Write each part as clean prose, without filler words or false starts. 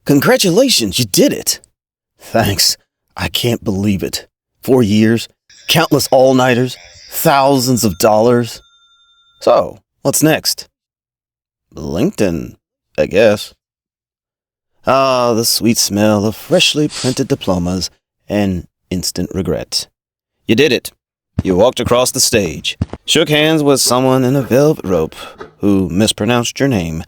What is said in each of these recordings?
Congratulations, you did it. Thanks. I can't believe it. 4 years, countless all-nighters, thousands of dollars. So, what's next? LinkedIn, I guess. Ah, the sweet smell of freshly printed diplomas and instant regret. You did it. You walked across the stage, shook hands with someone in a velvet rope who mispronounced your name,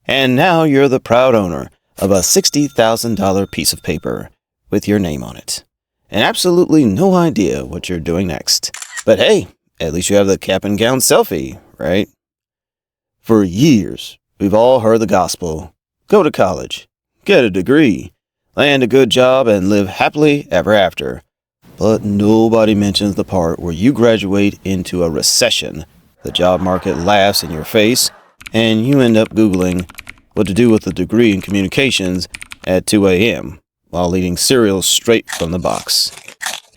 and now you're the proud owner of a $60,000 piece of paper with your name on it, and absolutely no idea what you're doing next. But hey, at least you have the cap and gown selfie, right? For years, we've all heard the gospel. Go to college, get a degree, land a good job, and live happily ever after. But nobody mentions the part where you graduate into a recession, the job market laughs in your face, and you end up Googling what to do with a degree in communications at 2 a.m. while eating cereal straight from the box.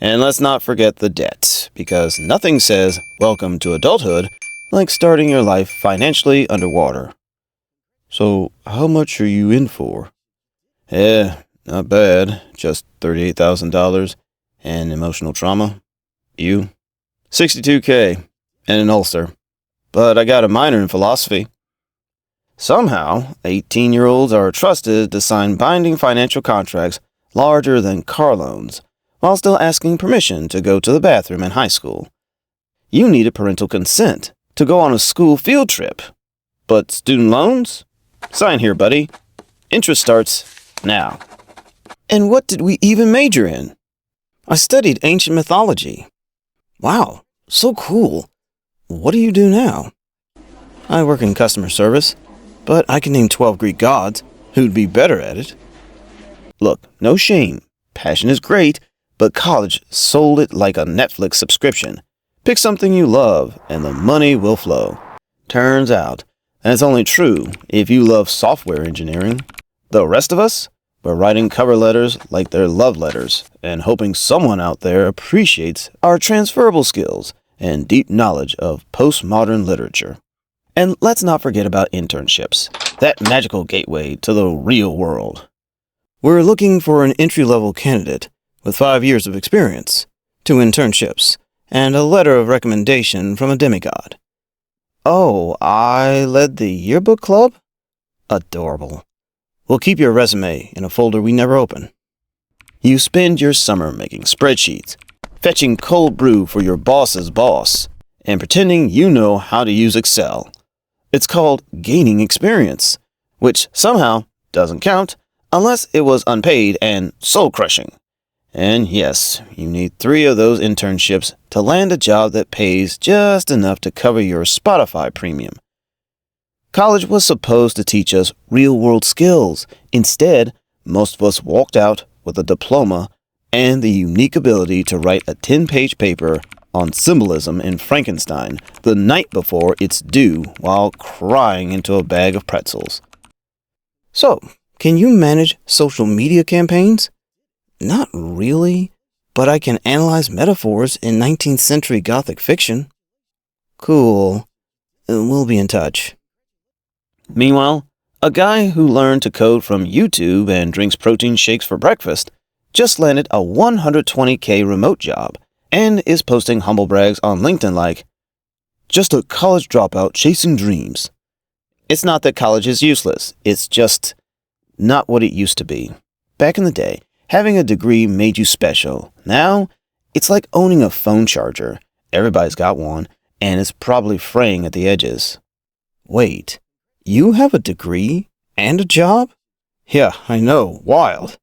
And let's not forget the debt, because nothing says welcome to adulthood like starting your life financially underwater. So, how much are you in for? Not bad, just $38,000 and emotional trauma. You? $62K and an ulcer. But I got a minor in philosophy. Somehow, 18-year-olds are trusted to sign binding financial contracts larger than car loans, while still asking permission to go to the bathroom in high school. You needed parental consent to go on a school field trip. But student loans? Sign here, buddy. Interest starts now. And what did we even major in? I studied ancient mythology. Wow, so cool. What do you do now? I work in customer service, but I can name 12 Greek gods who'd be better at it. Look, no shame. Passion is great, but college sold it like a Netflix subscription. Pick something you love, and the money will flow. Turns out, that's only true if you love software engineering. The rest of us, we're writing cover letters like they're love letters and hoping someone out there appreciates our transferable skills and deep knowledge of postmodern literature. And let's not forget about internships, that magical gateway to the real world. We're looking for an entry-level candidate with 5 years of experience, 2 internships, and a letter of recommendation from a demigod. Oh, I led the yearbook club? Adorable. We'll keep your resume in a folder we never open. You spend your summer making spreadsheets, fetching cold brew for your boss's boss, and pretending you know how to use Excel. It's called gaining experience, which somehow doesn't count unless it was unpaid and soul-crushing. And yes, you need 3 of those internships to land a job that pays just enough to cover your Spotify premium. College was supposed to teach us real-world skills. Instead, most of us walked out with a diploma and the unique ability to write a 10-page paper on symbolism in Frankenstein the night before it's due while crying into a bag of pretzels. So, can you manage social media campaigns? Not really, but I can analyze metaphors in 19th century Gothic fiction. Cool. We'll be in touch. Meanwhile, a guy who learned to code from YouTube and drinks protein shakes for breakfast just landed a $120K remote job and is posting humble brags on LinkedIn like, just a college dropout chasing dreams. It's not that college is useless, it's just not what it used to be. Back in the day, having a degree made you special. Now, it's like owning a phone charger. Everybody's got one, and it's probably fraying at the edges. Wait, you have a degree and a job? Yeah, I know, wild.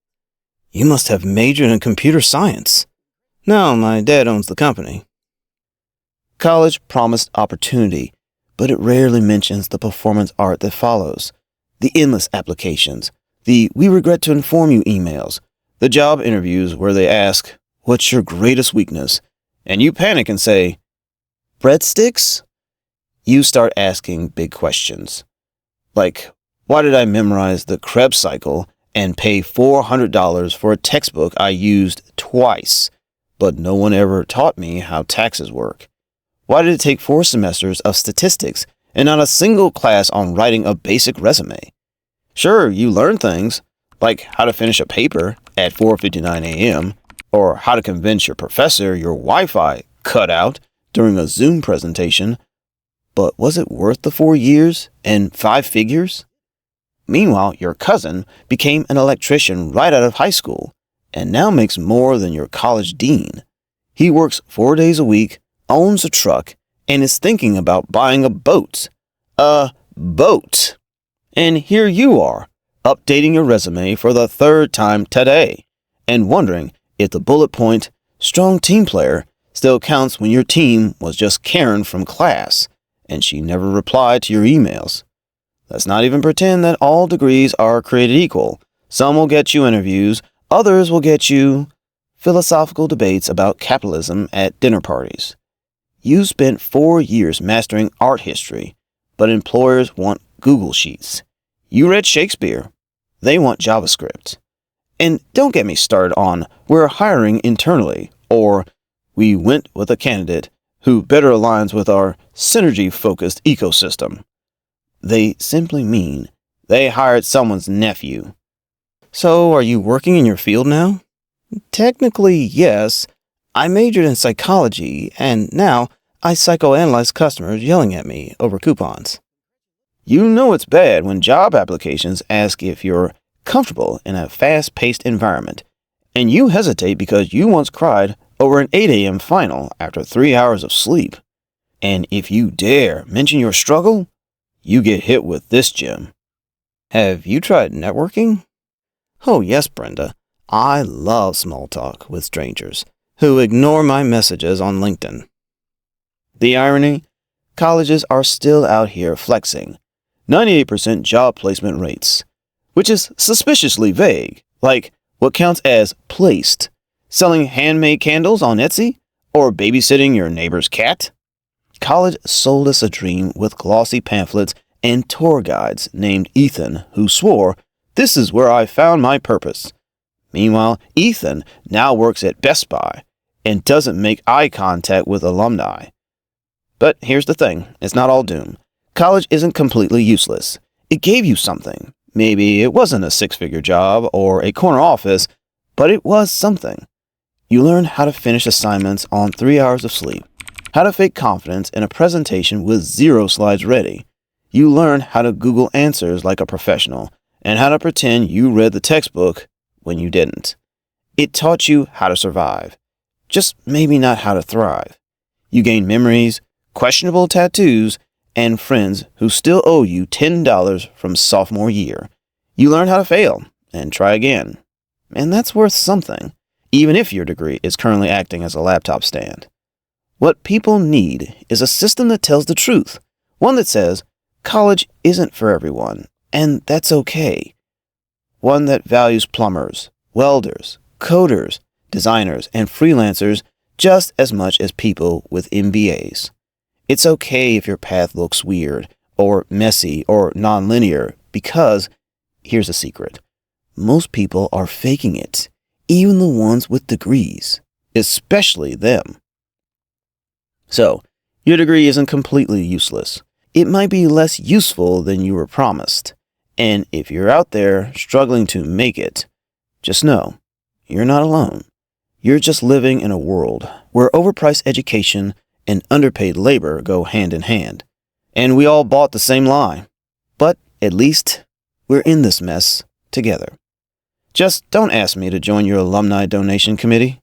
You must have majored in computer science. No, my dad owns the company. College promised opportunity, but it rarely mentions the performance art that follows. The endless applications, the "we regret to inform you" emails, the job interviews where they ask, "What's your greatest weakness?" And you panic and say, "Breadsticks?" You start asking big questions. Like, why did I memorize the Krebs cycle and pay $400 for a textbook I used twice, but no one ever taught me how taxes work? Why did it take 4 semesters of statistics and not a single class on writing a basic resume? Sure, you learn things, like how to finish a paper at 4:59 a.m., or how to convince your professor your Wi-Fi cut out during a Zoom presentation. But was it worth the 4 years and 5 figures? Meanwhile, your cousin became an electrician right out of high school and now makes more than your college dean. He works 4 days a week, owns a truck, and is thinking about buying a boat. A boat. And here you are, updating your resume for the 3rd time today and wondering if the bullet point, strong team player, still counts when your team was just Karen from class and she never replied to your emails. Let's not even pretend that all degrees are created equal. Some will get you interviews, others will get you philosophical debates about capitalism at dinner parties. You spent 4 years mastering art history, but employers want Google Sheets. You read Shakespeare. They want JavaScript. And don't get me started on we're hiring internally or we went with a candidate who better aligns with our synergy-focused ecosystem. They simply mean they hired someone's nephew. So are you working in your field now? Technically, yes. I majored in psychology and now I psychoanalyze customers yelling at me over coupons. You know it's bad when job applications ask if you're comfortable in a fast-paced environment, and you hesitate because you once cried over an 8 a.m. final after 3 hours of sleep. And if you dare mention your struggle, you get hit with this gem. Have you tried networking? Oh yes, Brenda. I love small talk with strangers who ignore my messages on LinkedIn. The irony? Colleges are still out here flexing 98% job placement rates, which is suspiciously vague, like what counts as placed, selling handmade candles on Etsy, or babysitting your neighbor's cat? College sold us a dream with glossy pamphlets and tour guides named Ethan who swore, "This is where I found my purpose." Meanwhile, Ethan now works at Best Buy and doesn't make eye contact with alumni. But here's the thing, it's not all doom. College isn't completely useless. It gave you something. Maybe it wasn't a 6-figure job or a corner office, but it was something. You learned how to finish assignments on 3 hours of sleep, how to fake confidence in a presentation with 0 slides ready. You learned how to Google answers like a professional and how to pretend you read the textbook when you didn't. It taught you how to survive, just maybe not how to thrive. You gained memories, questionable tattoos, and friends who still owe you $10 from sophomore year. You learned how to fail and try again. And that's worth something, even if your degree is currently acting as a laptop stand. What people need is a system that tells the truth, one that says college isn't for everyone, and that's okay. One that values plumbers, welders, coders, designers, and freelancers just as much as people with MBAs. It's okay if your path looks weird, or messy, or nonlinear, because, here's a secret, most people are faking it, even the ones with degrees, especially them. So, your degree isn't completely useless. It might be less useful than you were promised. And if you're out there struggling to make it, just know, you're not alone. You're just living in a world where overpriced education and underpaid labor go hand in hand. And we all bought the same lie. But at least we're in this mess together. Just don't ask me to join your alumni donation committee.